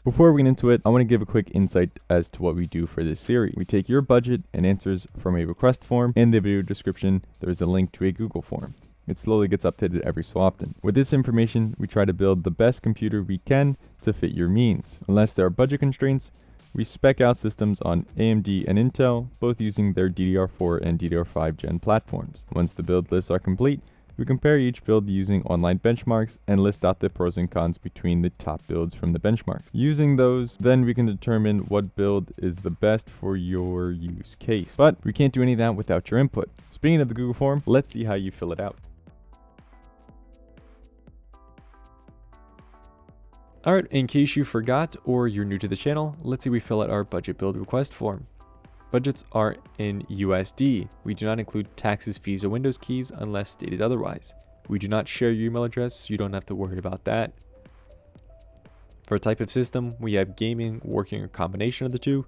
Before we get into it, I want to give a quick insight as to what we do for this series. We take your budget and answers from a request form. In the video description, there is a link to a Google form. It slowly gets updated every so often. With this information, we try to build the best computer we can to fit your means. Unless there are budget constraints, we spec out systems on AMD and Intel, both using their DDR4 and DDR5 Gen platforms. Once the build lists are complete, we compare each build using online benchmarks and list out the pros and cons between the top builds from the benchmarks. Using those, then we can determine what build is the best for your use case. But we can't do any of that without your input. Speaking of the Google form, let's see how you fill it out. Alright, in case you forgot or you're new to the channel, let's see we fill out our budget build request form. Budgets are in USD. We do not include taxes, fees, or Windows keys unless stated otherwise. We do not share your email address, so you don't have to worry about that. For type of system, we have gaming, working, or combination of the two.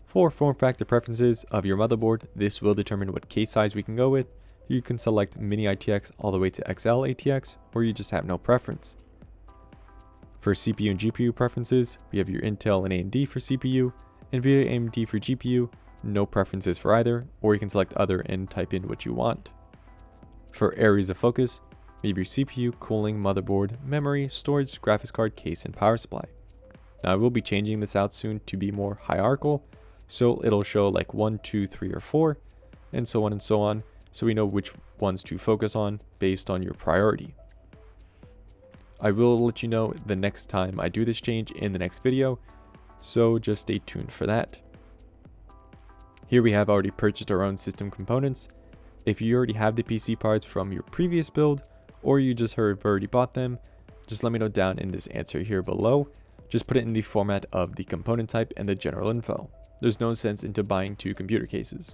For form factor preferences of your motherboard, this will determine what case size we can go with. You can select mini ITX all the way to XL ATX, or you just have no preference. For CPU and GPU preferences, we have your Intel and AMD for CPU, NVIDIA AMD for GPU, no preferences for either, or you can select other and type in what you want. For areas of focus, we have your CPU, cooling, motherboard, memory, storage, graphics card, case, and power supply. Now I will be changing this out soon to be more hierarchical, so it'll show like 1, 2, 3, or 4, and so on, so we know which ones to focus on based on your priority. I will let you know the next time I do this change in the next video, so just stay tuned for that. Here we have already purchased our own system components. If you already have the PC parts from your previous build, or you just have already bought them, just let me know down in this answer here below. Just put it in the format of the component type and the general info. There's no sense into buying 2 computer cases.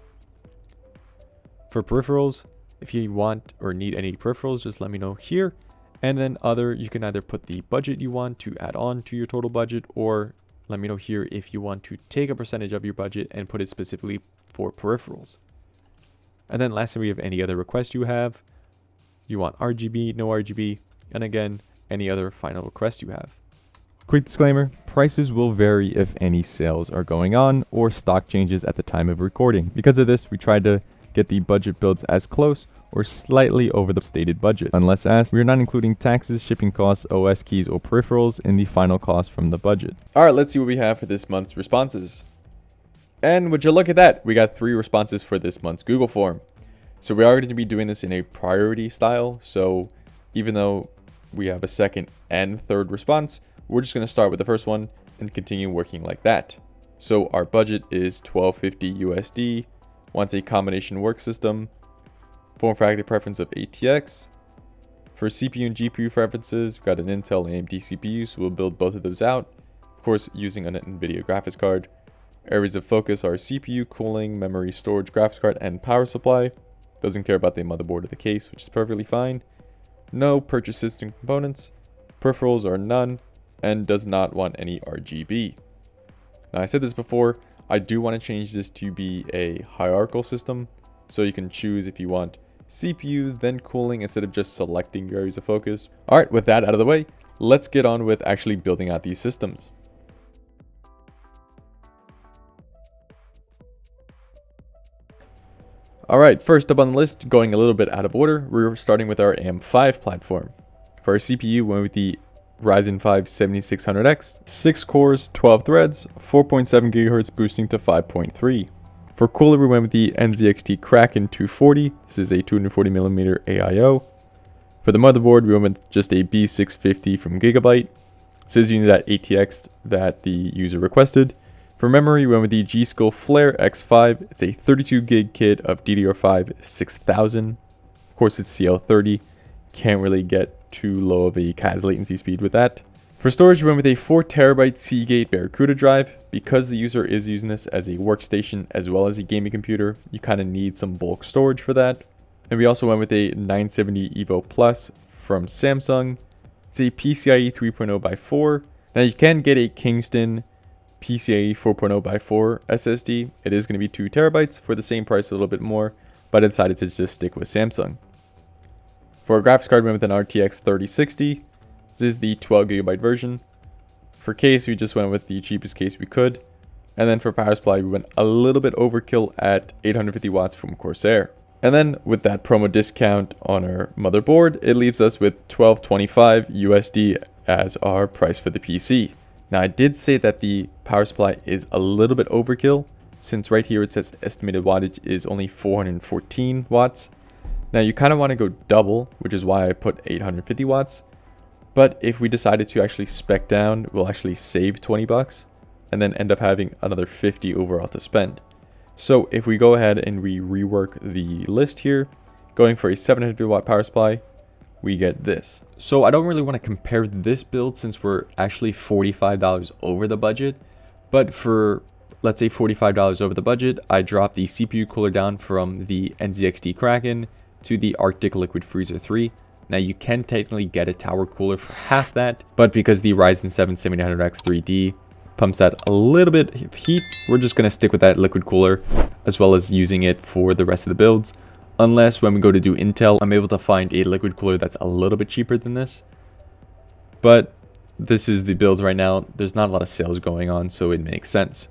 For peripherals, if you want or need any peripherals, just let me know here. And then other, you can either put the budget you want to add on to your total budget, or let me know here if you want to take a percentage of your budget and put it specifically for peripherals. And then lastly, we have any other request you have. You want RGB, no RGB, and again, any other final request you have. Quick disclaimer, prices will vary if any sales are going on or stock changes at the time of recording. Because of this, we tried to get the budget builds as close or slightly over the stated budget. Unless asked, we are not including taxes, shipping costs, OS keys, or peripherals in the final cost from the budget. Alright, let's see what we have for this month's responses. And would you look at that, we got 3 responses for this month's Google form. So we are going to be doing this in a priority style, so even though we have a second and third response, we're just going to start with the first one and continue working like that. So our budget is $1250 USD, wants a combination work system, form factor preference of ATX. For CPU and GPU preferences, we've got an Intel and AMD CPU, so we'll build both of those out. Of course, using an NVIDIA graphics card. Areas of focus are CPU, cooling, memory, storage, graphics card, and power supply. Doesn't care about the motherboard or the case, which is perfectly fine. No purchase system components. Peripherals are none, and does not want any RGB. Now, I said this before, I do want to change this to be a hierarchical system, so you can choose if you want CPU, then cooling, instead of just selecting your areas of focus. Alright, with that out of the way, let's get on with actually building out these systems. Alright, first up on the list, going a little bit out of order, we're starting with our AM5 platform. For our CPU, we went with the Ryzen 5 7600X, 6 cores, 12 threads, 4.7 GHz boosting to 5.3. For cooler, we went with the NZXT Kraken 240. This is a 240mm AIO. For the motherboard, we went with just a B650 from Gigabyte. This is using that ATX that the user requested. For memory, we went with the G-Skill Flare X5. It's a 32 gig kit of DDR5 6000. Of course, it's CL30. Can't really get too low of a CAS latency speed with that. For storage, we went with a 4TB Seagate Barracuda drive. Because the user is using this as a workstation as well as a gaming computer, you kind of need some bulk storage for that. And we also went with a 970 EVO Plus from Samsung. It's a PCIe 3.0x4. Now you can get a Kingston PCIe 4.0x4 SSD. It is going to be 2 terabytes for the same price, a little bit more, but I decided to just stick with Samsung. For a graphics card, we went with an RTX 3060. This is the 12 GB version. For case, we just went with the cheapest case we could. And then for power supply, we went a little bit overkill at 850 watts from Corsair. And then with that promo discount on our motherboard, it leaves us with $1225 USD as our price for the PC. Now I did say that the power supply is a little bit overkill, since right here it says estimated wattage is only 414 watts. Now you kind of want to go double, which is why I put 850 watts. But if we decided to actually spec down, we'll actually save 20 bucks and then end up having another 50 overall to spend. So if we go ahead and we rework the list here, going for a 750 watt power supply, we get this. So I don't really want to compare this build since we're actually $45 over the budget. But for, let's say, $45 over the budget, I dropped the CPU cooler down from the NZXT Kraken to the Arctic Liquid Freezer 3. Now you can technically get a tower cooler for half that, but because the Ryzen 7 7900X 3D pumps out a little bit of heat, we're just going to stick with that liquid cooler as well as using it for the rest of the builds. Unless when we go to do Intel, I'm able to find a liquid cooler that's a little bit cheaper than this. But this is the builds right now. There's not a lot of sales going on, so it makes sense.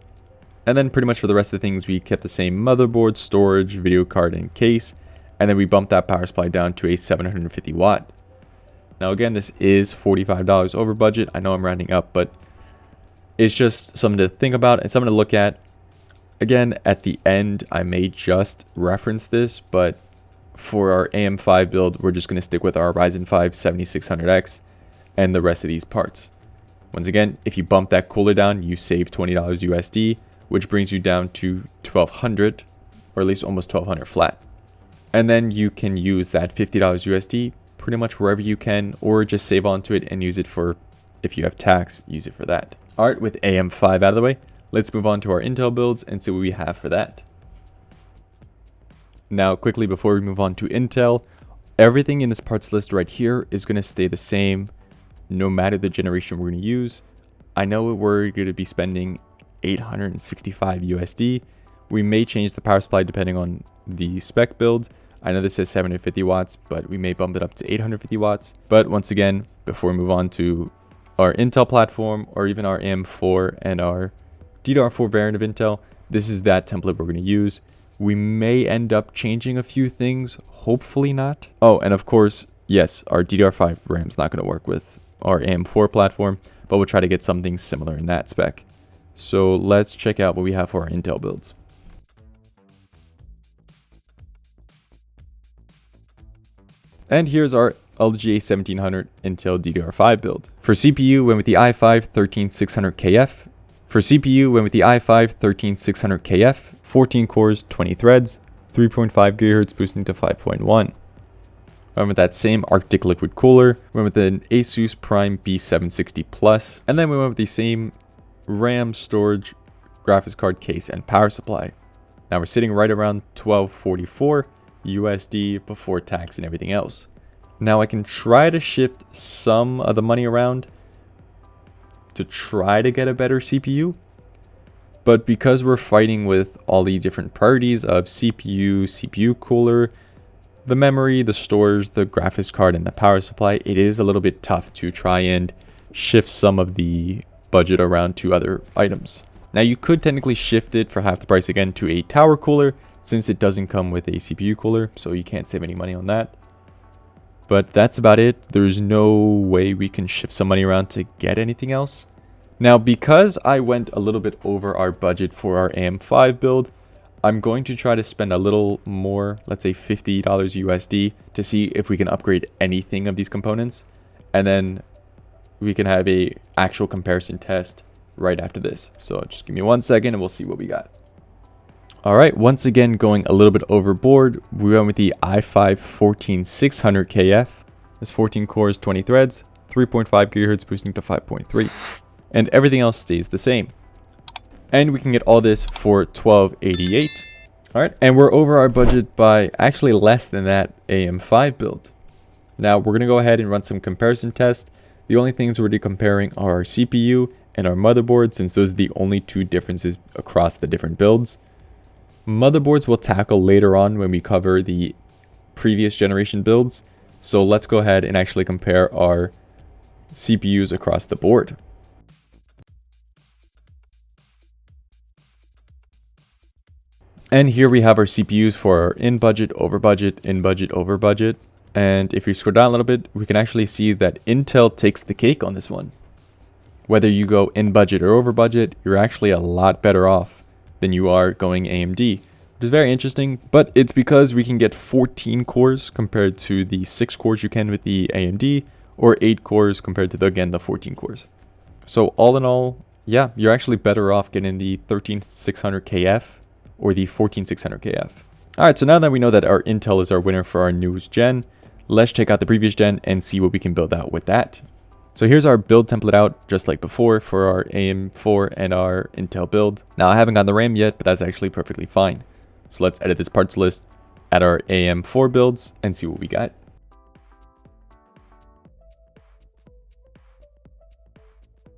And then pretty much for the rest of the things, we kept the same motherboard, storage, video card, and case. And then we bumped that power supply down to a 750 watt. Now again, this is $45 over budget. I know I'm rounding up, but it's just something to think about and something to look at. Again, at the end, I may just reference this, but for our AM5 build, we're just going to stick with our Ryzen 5 7600X and the rest of these parts. Once again, if you bump that cooler down, you save $20 USD, which brings you down to 1200, or at least almost 1200 flat. And then you can use that $50 USD pretty much wherever you can, or just save onto it and use it for, if you have tax, use it for that. All right, with AM5 out of the way, let's move on to our Intel builds and see what we have for that. Now, quickly before we move on to Intel, everything in this parts list right here is going to stay the same no matter the generation we're going to use. I know we're going to be spending 865 USD. We may change the power supply depending on the spec build. I know this says 750 watts, but we may bump it up to 850 watts. But once again, before we move on to our Intel platform or even our AM4 and our DDR4 variant of Intel, this is that template we're going to use. We may end up changing a few things, hopefully not. Oh, and of course, yes, our DDR5 RAM is not going to work with our AM4 platform, but we'll try to get something similar in that spec. So let's check out what we have for our Intel builds. And here's our LGA 1700 Intel DDR5 build. For CPU, went with the i5 13600KF. For CPU, went with the i5 13600KF, 14 cores, 20 threads, 3.5 GHz boosting to 5.1. Went with that same Arctic liquid cooler. Went with an Asus Prime B760 Plus, and then we went with the same RAM, storage, graphics card case, and power supply. Now we're sitting right around 1244 USD before tax and everything else. Now I can try to shift some of the money around to try to get a better CPU, but because we're fighting with all the different priorities of CPU cooler, the memory, the storage, the graphics card, and the power supply, it is a little bit tough to try and shift some of the budget around to other items. Now you could technically shift it for half the price again to a tower cooler, since it doesn't come with a CPU cooler, so you can't save any money on that. But that's about it. There's no way we can shift some money around to get anything else. Now, because I went a little bit over our budget for our AM5 build, I'm going to try to spend a little more, let's say $50 USD, to see if we can upgrade anything of these components. And then we can have a actual comparison test right after this. So just give me 1 second and we'll see what we got. All right, once again, going a little bit overboard, we went with the i5 14600KF. It's 14 cores, 20 threads, 3.5 GHz boosting to 5.3. And everything else stays the same. And we can get all this for $1288. All right, and we're over our budget by actually less than that AM5 build. Now we're gonna go ahead and run some comparison tests. The only things we're comparing are our CPU and our motherboard, since those are the only two differences across the different builds. Motherboards we'll tackle later on when we cover the previous generation builds. So let's go ahead and actually compare our CPUs across the board. And here we have our CPUs for our in budget, over budget, in budget, over budget. And if you scroll down a little bit, we can actually see that Intel takes the cake on this one. Whether you go in budget or over budget, you're actually a lot better off than you are going AMD, which is very interesting, but it's because we can get 14 cores compared to the 6 cores you can with the AMD, or 8 cores compared to the 14 cores. So all in all, yeah, you're actually better off getting the 13600KF or the 14600KF. All right, so now that we know that our Intel is our winner for our newest gen, let's check out the previous gen and see what we can build out with that. So here's our build template out, just like before, for our AM4 and our Intel build. Now I haven't gotten the RAM yet, but that's actually perfectly fine. So let's edit this parts list, add our AM4 builds, and see what we got.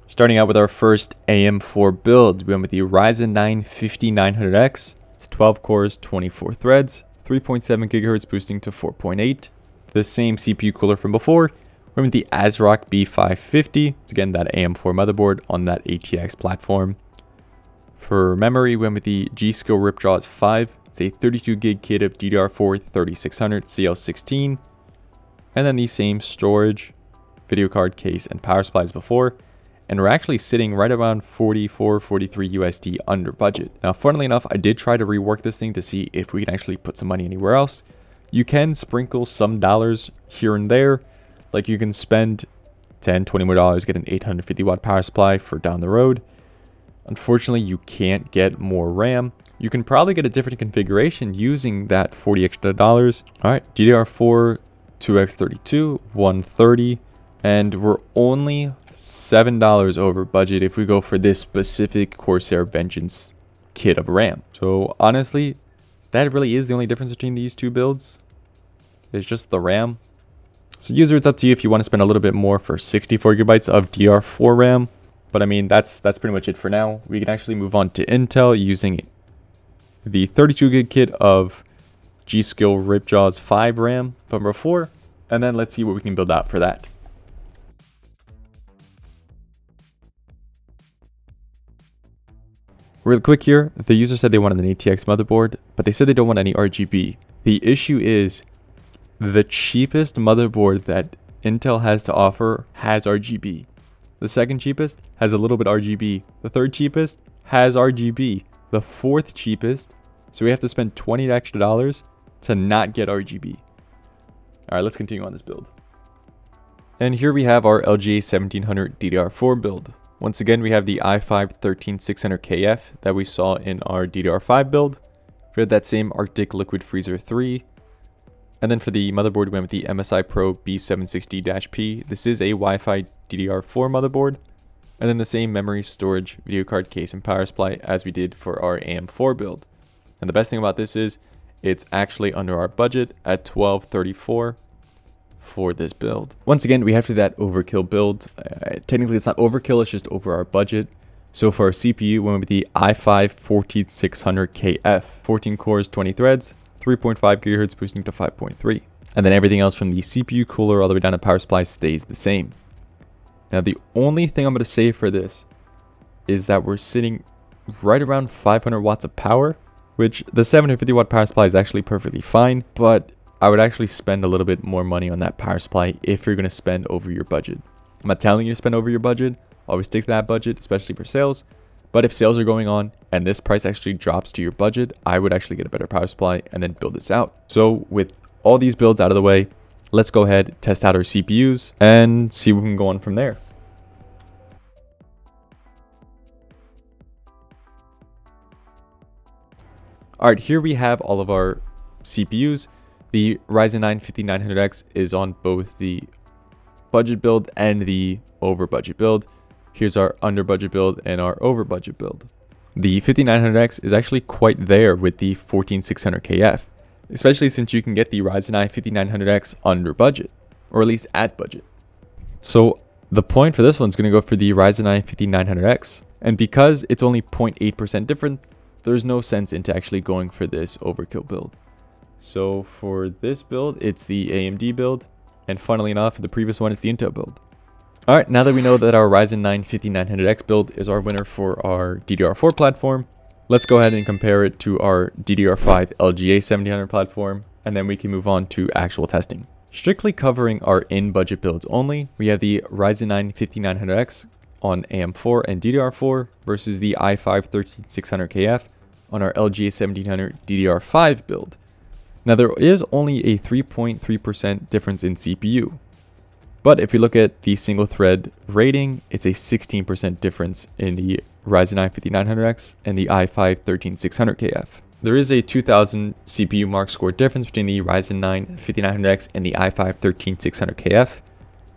Starting out with our first AM4 build, we went with the Ryzen 9 5900X. It's 12 cores, 24 threads, 3.7 GHz boosting to 4.8. The same CPU cooler from before. We went with the ASRock B550. It's again that AM4 motherboard on that ATX platform. For memory, we went with the G-Skill Ripjaws 5. It's a 32 gig kit of DDR4 3600 CL16. And then the same storage, video card case, and power supply as before. And we're actually sitting right around 44-43 USD under budget. Now, funnily enough, I did try to rework this thing to see if we can actually put some money anywhere else. You can sprinkle some dollars here and there. Like you can spend $10-20 more, get an 850 watt power supply for down the road. Unfortunately, you can't get more RAM. You can probably get a different configuration using that $40 extra. All right, DDR4 2x32 130, and we're only $7 over budget if we go for this specific Corsair Vengeance kit of RAM. So honestly, that really is the only difference between these two builds. It's just the RAM. So user, it's up to you if you want to spend a little bit more for 64 gigabytes of DDR4 RAM. But I mean, that's pretty much it for now. We can actually move on to Intel using the 32 gig kit of G-Skill Ripjaws 5 RAM from before. And then let's see what we can build out for that. Real quick here, the user said they wanted an ATX motherboard, but they said they don't want any RGB. The issue is the cheapest motherboard that Intel has to offer has RGB. The second cheapest has a little bit RGB. The third cheapest has RGB. The fourth cheapest, so we have to spend $20 extra to not get RGB. All right, let's continue on this build. And here we have our LGA 1700 DDR4 build. Once again, we have the i5 13600KF that we saw in our DDR5 build. We had that same Arctic Liquid Freezer 3. And then for the motherboard, we went with the MSI Pro B760-P. This is a Wi-Fi DDR4 motherboard. And then the same memory, storage, video card case, and power supply as we did for our AM4 build. And the best thing about this is it's actually under our budget at $1234 for this build. Once again, we have to do that overkill build. Technically, it's not overkill, it's just over our budget. So for our CPU, we went with the i5 14600KF. 14 cores, 20 threads. 3.5 GHz boosting to 5.3. And then everything else from the CPU cooler all the way down to power supply stays the same. Now the only thing I'm going to say for this is that we're sitting right around 500 watts of power, which the 750 watt power supply is actually perfectly fine, but I would actually spend a little bit more money on that power supply if you're going to spend over your budget. I'm not telling you to spend over your budget. Always stick to that budget, especially for sales. But if sales are going on and this price actually drops to your budget, I would actually get a better power supply and then build this out. So with all these builds out of the way, let's go ahead, test out our CPUs and see what we can go on from there. All right, here we have all of our CPUs. The Ryzen 9 5900X is on both the budget build and the over budget build. Here's our under budget build and our over budget build. The 5900X is actually quite there with the 14600KF, especially since you can get the Ryzen 9 5900X under budget, or at least at budget. So the point for this one's going to go for the Ryzen 9 5900X. And because it's only 0.8% different, there's no sense into actually going for this overkill build. So for this build, it's the AMD build. And funnily enough, the previous one is the Intel build. All right, now that we know that our Ryzen 9 5900X build is our winner for our DDR4 platform, Let's go ahead and compare it to our DDR5 LGA 1700 platform, and then we can move on to actual testing. Strictly covering our in-budget builds only, we have the Ryzen 9 5900X on AM4 and DDR4 versus the i5 13600KF on our LGA 1700 DDR5 build. Now there is only a 3.3% difference in CPU, but if you look at the single thread rating, it's a 16% difference in the Ryzen 9 5900X and the i5 13600KF. There is a 2000 CPU mark score difference between the Ryzen 9 5900X and the i5 13600KF.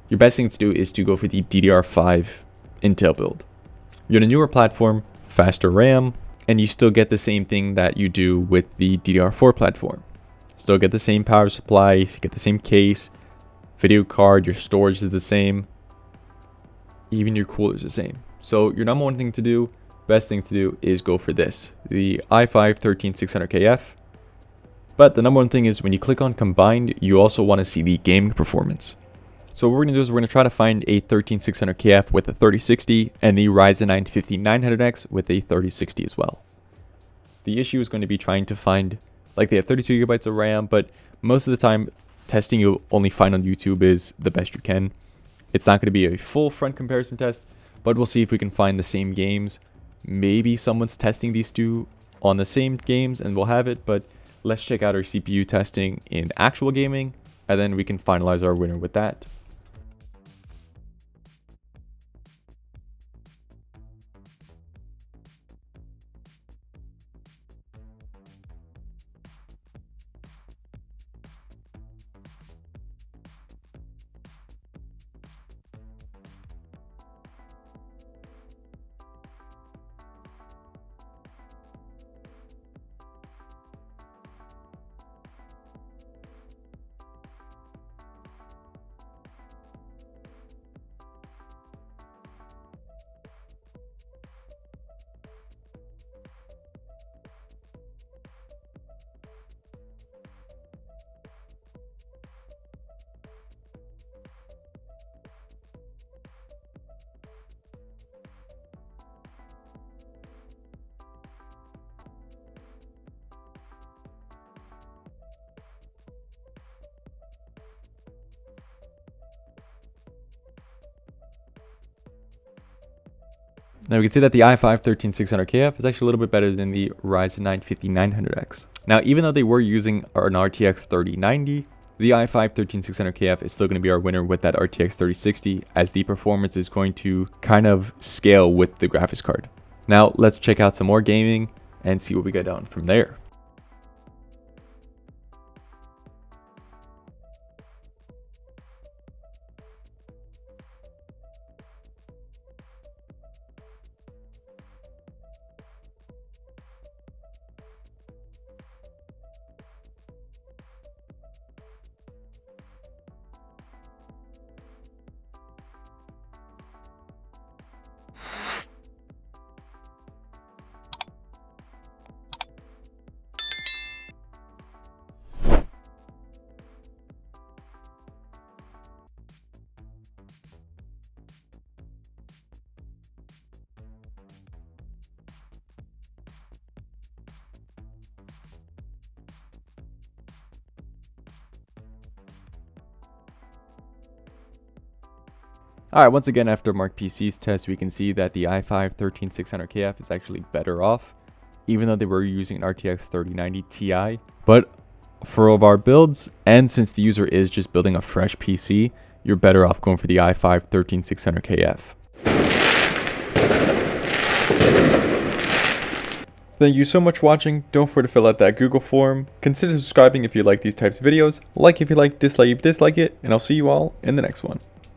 Your best thing to do is to go for the DDR5 Intel build. You're on a newer platform, faster RAM, and you still get the same thing that you do with the DDR4 platform. Still get the same power supply, you get the same case, video card, your storage is the same, even your cooler is the same. So your number one thing to do, best thing to do is go for this, the i5 13600KF. But the number one thing is when you click on combined, you also want to see the gaming performance. So what we're going to do is we're going to try to find a 13600KF with a 3060 and the Ryzen 9 5900X with a 3060 as well. The issue is going to be trying to find, like they have 32 gigabytes of RAM, but most of the time testing you'll only find on YouTube is the best you can. It's not going to be a full front comparison test, but we'll see if we can find the same games. Maybe someone's testing these two on the same games and we'll have it, but let's check out our CPU testing in actual gaming, and then we can finalize our winner with that. Now we can see that the i5 13600KF is actually a little bit better than the Ryzen 9 5900X. Now even though they were using an RTX 3090, the i5 13600KF is still going to be our winner with that RTX 3060, as the performance is going to kind of scale with the graphics card. Now let's check out some more gaming and see what we get down from there. Alright, once again after Mark PC's test, we can see that the i5 13600KF is actually better off, even though they were using an RTX 3090 Ti. But for all of our builds, and since the user is just building a fresh PC, you're better off going for the i5 13600KF. Thank you so much for watching. Don't forget to fill out that Google form. Consider subscribing if you like these types of videos. Like if you like, dislike if you dislike it, and I'll see you all in the next one.